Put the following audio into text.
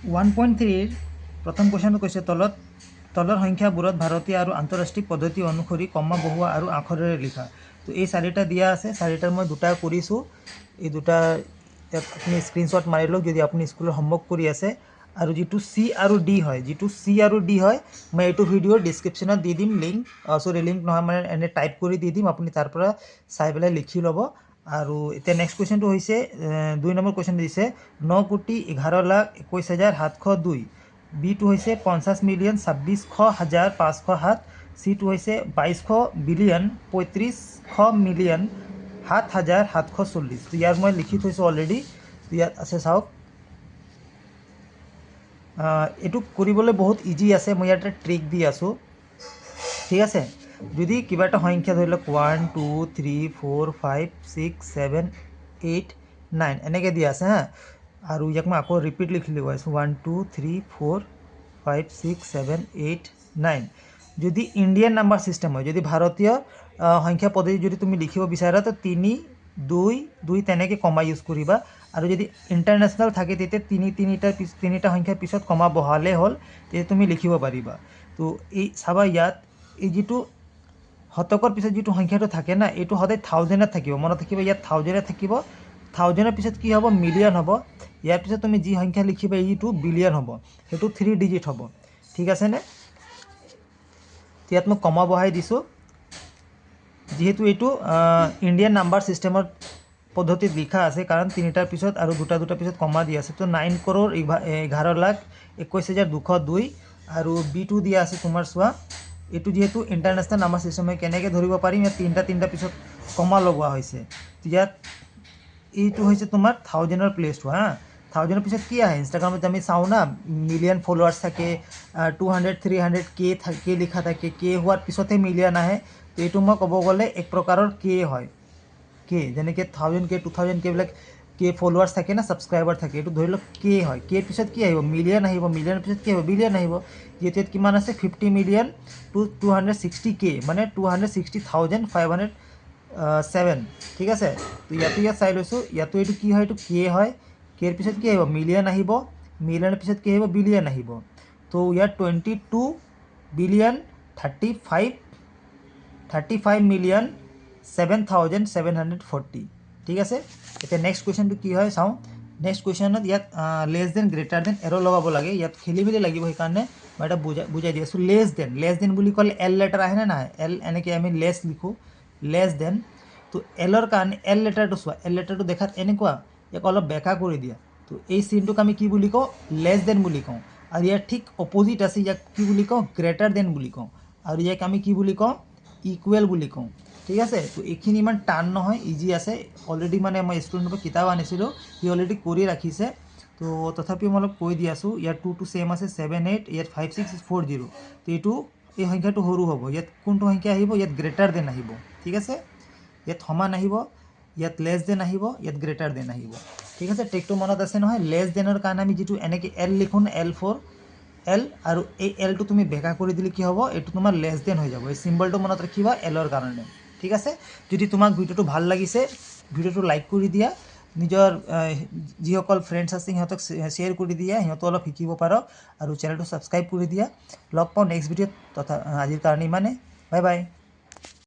1.3 প্ৰথম কুৱেশ্যনটো কৈছে তলৰ সংখ্যাবোৰত ভাৰতীয় আৰু আন্তঃৰাষ্ট্ৰীয় পদ্ধতি অনুসৰি কমা বহুৱা আৰু আখৰেৰে লিখা। তো এই চাৰিটা দিয়া আছে, চাৰিটাৰ মই দুটা কৰিছোঁ। এই দুটা ইয়াত আপুনি স্ক্ৰীনশ্বট মাৰি লওক যদি আপুনি স্কুলৰ হোমৱৰ্ক কৰি আছে। আৰু যিটো চি আৰু ডি হয়, মই এইটো ভিডিঅ'ৰ ডিছক্ৰিপশ্যনত দি দিম লিংক লিংক নহয় মানে এনে টাইপ কৰি দি দিম, আপুনি তাৰ পৰা চাই পেলাই লিখি ল'ব। আৰু এতিয়া নেক্সট কুৱেশ্যনটো হৈছে 2 নম্বৰ কুৱেশ্যন দিছে 9,11,21,702। বিটো হৈছে 50,26,1,507। চিটো হৈছে 22,000 বিলিয়ন 35,000,000,000 7,740। তো ইয়াৰ মই লিখি থৈছোঁ অলৰেডি। তো ইয়াত আছে চাওক, এইটো কৰিবলৈ বহুত ইজি আছে। মই ইয়াতে ট্ৰিক দি আছোঁ, ঠিক আছে। যদি কিবা এটা সংখ্যা ধৰি লওক 1 2 3 4 5 6 7 8 9 এনেকৈ দিয়া আছে হা। আৰু ইয়াক মই আকৌ ৰিপিট লিখি গৈ আছোঁ 1 2 3 4 5 6 7 8 9। যদি ইণ্ডিয়ান নাম্বাৰ ছিষ্টেম হয়, যদি ভাৰতীয় সংখ্যা পদ্ধতি যদি তুমি লিখিব বিচাৰা তো 3 2 2 তেনেকৈ কমা ইউজ কৰিবা। আৰু যদি ইণ্টাৰনেশ্যনেল থাকে তেতিয়া তিনিটা সংখ্যাৰ পিছত কমা বহালে হ'ল, তেতিয়া তুমি লিখিব পাৰিবা। তো এই চাবা ইয়াত এই যিটো শতকৰ পিছত যিটো সংখ্যাটো থাকে না, এইটো সদায় থাউজেণ্ডত থাকিব, মনত থাকিব। ইয়াত থাউজেণ্ডত থাকিব, থাউজেণ্ডৰ পিছত কি হ'ব মিলিয়ন হ'ব। ইয়াৰ পিছত তুমি যি সংখ্যা লিখিবা এইটো বিলিয়ন হ'ব, সেইটো 3 ডিজিট হ'ব, ঠিক আছেনে। ইয়াত মই কমা বহাই দিছোঁ, যিহেতু এইটো ইণ্ডিয়ান নাম্বাৰ ছিষ্টেমৰ পদ্ধতিত লিখা আছে, কাৰণ তিনিটাৰ পিছত আৰু দুটা পিছত কমা দি আছে। তো 9,11,21,202। আৰু বিটো দিয়া আছে তোমাৰ চোৱা, এইটো যিহেতু ইণ্টাৰনেশ্যনেল নাম্বাৰ ছিষ্টেম হয়, কেনেকৈ ধৰিব পাৰিম, ইয়াত তিনিটা পিছত কমা লগোৱা হৈছে। ইয়াত এইটো হৈছে তোমাৰ থাউজেণ্ডৰ প্লেচটো হা। থাউজেণ্ডৰ পিছত কি আহে, ইনষ্টাগ্ৰামত আমি চাওঁ না, মিলিয়ন ফলোৱাৰ্ছ থাকে, 200 300 কে লিখা থাকে, কে হোৱাৰ পিছতহে মিলিয়ন আহে। তো এইটো মই ক'ব গ'লে এক প্ৰকাৰৰ কে হয়, কে যেনেকৈ 1000K 2000K এইবিলাক কে ফলোৱাৰ্ছ থাকে না, ছাবস্ক্ৰাইবাৰ থাকে, এইটো ধৰি লওক কে হয়। কেৰ পিছত কি আহিব, মিলিয়ন আহিব, মিলিয়নৰ পিছত কি আহিব, বিলিয়ন আহিব। যিহেতু ইয়াত কিমান আছে 50 মিলিয়ন টু 260K, মানে 260,507, ঠিক আছে। তো ইয়াত চাই লৈছোঁ, ইয়াতো এইটো কি হয়, এইটো কে হয়। কেৰ পিছত কি আহিব, মিলিয়ন আহিব, মিলিয়নৰ পিছত কি আহিব, বিলিয়ন আহিব। তো ইয়াত 22 বিলিয়ন 35 মিলিয়ন 7,740, ঠিক আছে। এতিয়া নেক্সট কুৱেশ্যনটো কি হয় চাওঁ। নেক্সট কুৱেশ্যনত ইয়াত লেছ দেন গ্ৰেটাৰ দেন এৰ' লগাব লাগে। ইয়াত খেলি মেলি লাগিব, সেইকাৰণে মই এটা বুজাই দি আছোঁ। লেছ দেন বুলি ক'লে এল লেটাৰ আহেনে নাহে, এল এনেকৈ আমি লেছ লিখোঁ, লেছ দেন। তো এলৰ কাৰণে এল লেটাৰটো চোৱা, এল লেটাৰটো দেখাত এনেকুৱা, ইয়াক অলপ বেকা কৰি দিয়া। তো এই চিনটোক আমি কি বুলি কওঁ, লেছ দেন বুলি কওঁ। আৰু ইয়াৰ ঠিক অপজিট আছে, ইয়াক কি বুলি কওঁ, গ্ৰেটাৰ দেন বুলি কওঁ। আৰু ইয়াক আমি কি বুলি কওঁ, ইকুৱেল বুলি কওঁ, ঠিক আছে। তো এইখিনি ইমান টান নহয়, ইজি আছে। অলৰেডি মানে মই ষ্টুডেণ্টৰ পৰা কিতাপ আনিছিলোঁ, সি অলৰেডি কৰি ৰাখিছে। তো তথাপিও মই অলপ কৈ দি আছোঁ। ইয়াত 2 to ছেম আছে, 7 8, ইয়াত 5 6 4 0। তো এই সংখ্যাটো সৰু হ'ব, ইয়াত কোনটো সংখ্যা আহিব, ইয়াত গ্ৰেটাৰ দেন আহিব, ঠিক আছে। ইয়াত সমান আহিব, ইয়াত লেছ দেন আহিব, ইয়াত গ্ৰেটাৰ দেন আহিব, ঠিক আছে। ট্ৰিকটো মনত আছে নহয়। লেছ দেনৰ কাৰণে আমি যিটো এনেকৈ এল লিখোঁ, L4 এল, আৰু এই এলটো তুমি বেকা কৰি দিলে কি হ'ব, এইটো তোমাৰ লেছ দেন হৈ যাব। এই চিম্বলটো মনত ৰাখিবা এলৰ কাৰণে, ঠিক আছে। যদি তোমাক ভিডিঅ'টো ভাল লাগিছে, ভিডিঅ'টো লাইক কৰি দিয়া, নিজৰ যিসকল ফ্ৰেণ্ডছ আছে সিহঁতক শ্বেয়াৰ কৰি দিয়া, সিহঁতো অলপ শিকিব পাৰক। আৰু চেনেলটো ছাবস্ক্ৰাইব কৰি দিয়া। লগ পাওঁ নেক্সট ভিডিঅ'ত, আজিৰ কাৰণে ইমানে, বাই বাই।